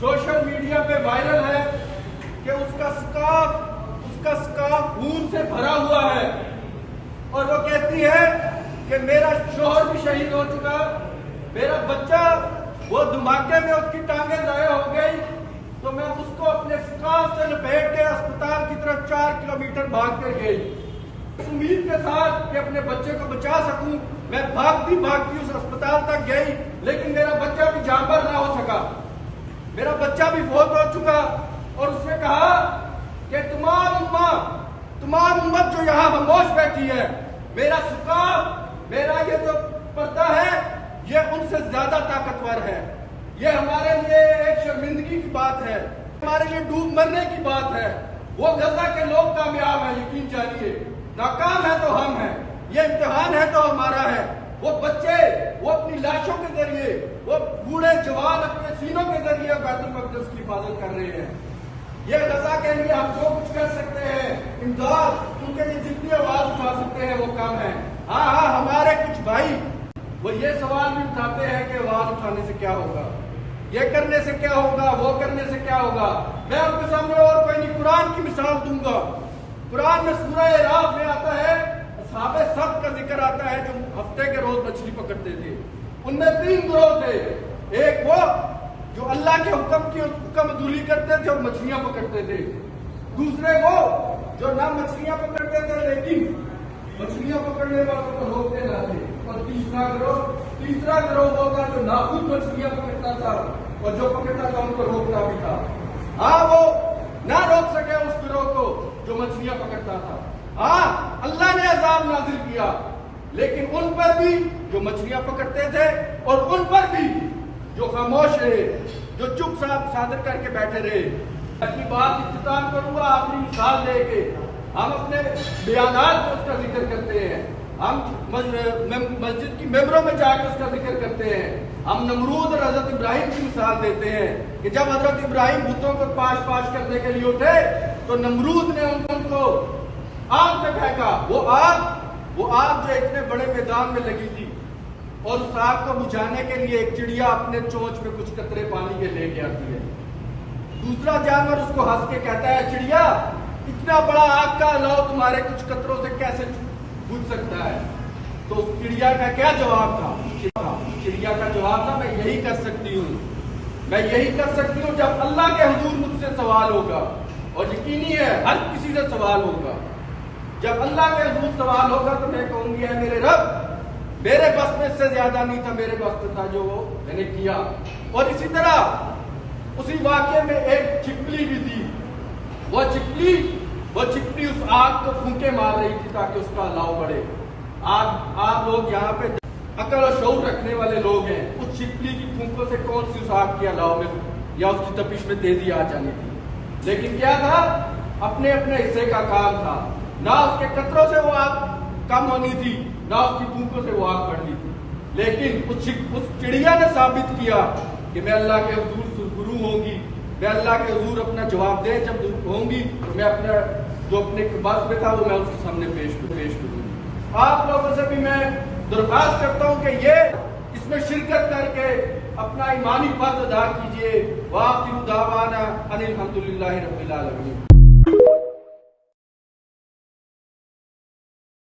Social media पे viral है कि उसका स्कार्फ खून से भरा हुआ है और वो कहती है कि मेरा शोहर भी शहीद हो चुका, मेरा बच्चा वो धमाके में उसकी टांगे ज़ाया हो गई, तो मैं उसको अपने स्कार्फ से लपेट के अस्पताल की तरफ 4 किलोमीटर भाग कर गई इस उम्मीद के साथ कि अपने बच्चे को बचा सकूं। मैं भागती भागती उस अस्पताल तक गई, लेकिन मेरा बच्चा भी जांबाज ना हो सका, मेरा बच्चा भी फौत हो चुका। और उसने कहा कि तमाम उम्मत जो यहाँ खामोश बैठी है, मेरा स्कार्फ, मेरा ये जो पर्दा है, ये उनसे ज्यादा ताकतवर है। ये हमारे लिए एक शर्मिंदगी की बात है, हमारे लिए डूब मरने की बात है। वो गजा के लोग कामयाब हैं, यकीन जानिए, नाकाम है तो हम हैं, ये इम्तिहान है तो हमारा है। वो बच्चे वो अपनी लाशों के जरिए, वो बूढ़े जवान अपने सीनों के जरिए बैतुल मक़दस की हिफाजत कर रहे हैं। ये गजा के लिए हम जो कुछ कर सकते हैं, इमदाद, उनके लिए जितनी आवाज उठा सकते हैं वो काम है। हाँ, हमारे कुछ भाई वो ये सवाल भी उठाते हैं कि आवाज उठाने से क्या होगा, ये करने से क्या होगा, वो करने से क्या होगा। मैं उनके सामने और कोई नहीं, कुरान की मिसाल दूंगा। कुरान में सूरह राफ में आता है, असहाबे सब्त का जिक्र आता है जो हफ्ते के रोज मछली पकड़ते थे। उनमें 3 गिरोह थे, एक वो जो अल्लाह के हुक्म की हुक्मदुली करते थे और मछलियां पकड़ते थे, दूसरे वो जो ना मछलियां पकड़ते थे लेकिन मछलियां पकड़ने वालों को रोकते न थे, और तीसरा गिरोह वो था जो नाखुद मछलियां पकड़ता था और जो पकड़ता था उनको रोकता भी था। हाँ, वो ना रोक सके उस गिरोह को जो मछलियां पकड़ता था। हाँ, अल्लाह ने अजाब नाजिल किया, लेकिन उन पर भी जो मछलियां पकड़ते थे और उन पर भी जो खामोश रहे, जो चुप सादर करके बैठे रहे। अपनी बात इख्तिताम करूंगा आखिरी मिसाल देके। हम अपने बयानात में उसका जिक्र करते हैं, हम मस्जिद की मेंबरों में जाकर उसका जिक्र करते हैं। हम नमरूद और हजरत इब्राहिम की मिसाल देते हैं कि जब हजरत इब्राहिम बुतों को पाश करने के लिए उठे तो नमरूद ने उनको आग में फेंका। वो आग जो इतने बड़े मैदान में लगी थी, और उस आग को बुझाने के लिए एक चिड़िया अपने चोंच में कुछ कतरे पानी के लेके आती है। दूसरा जानवर उसको हंस के कहता है, चिड़िया, इतना बड़ा आग का अलाव तुम्हारे कुछ कतरों से कैसे बुझ सकता है? तो उस चिड़िया का क्या जवाब था? चिड़िया का जवाब था, मैं यही कर सकती हूँ, मैं यही कर सकती हूँ जब अल्लाह के हुजूर मुझसे सवाल होगा। और यकीनी है हर किसी से सवाल होगा। जब अल्लाह के हुजूर सवाल होगा तो मैं कहूंगी, है मेरे रब, मेरे बस में से ज्यादा नहीं था, मेरे बस में था जो वो मैंने किया। और इसी तरह उसी वाक्य में एक छिपकली भी थी। वो छिपकली उस आग को फूंके मार रही थी ताकि उसका अलाव बढ़े। आप लोग यहाँ पे अकल और शऊर रखने वाले लोग हैं, उस छिपकली की फूंकों से कौन सी उस आग के अलाव में या उसकी तपिश में तेजी आ जानी थी? लेकिन क्या था? अपने अपने हिस्से का काम था। ना उसके कतरों से वो आग कम होनी थी, ना उसकी फूंकों से वो आग बढ़नी थी। लेकिन उस चिड़िया ने साबित किया कि मैं अल्लाह के हुजूर सुरगुरू होंगी, मैं अल्लाह के हुजूर अपना जवाब दे जब होंगी तो मैं अपना जो अपने बस में था वो मैं उसके सामने पेश करूंगी। आप लोगों से भी मैं दरख्वास्त करता हूं कि ये इसमें शिरकत करके अपना ईमानी फर्ज अदा कीजिए। वाखिरु दावाना अनिल हम्दुलिल्लाहि रब्बिल आलमीन।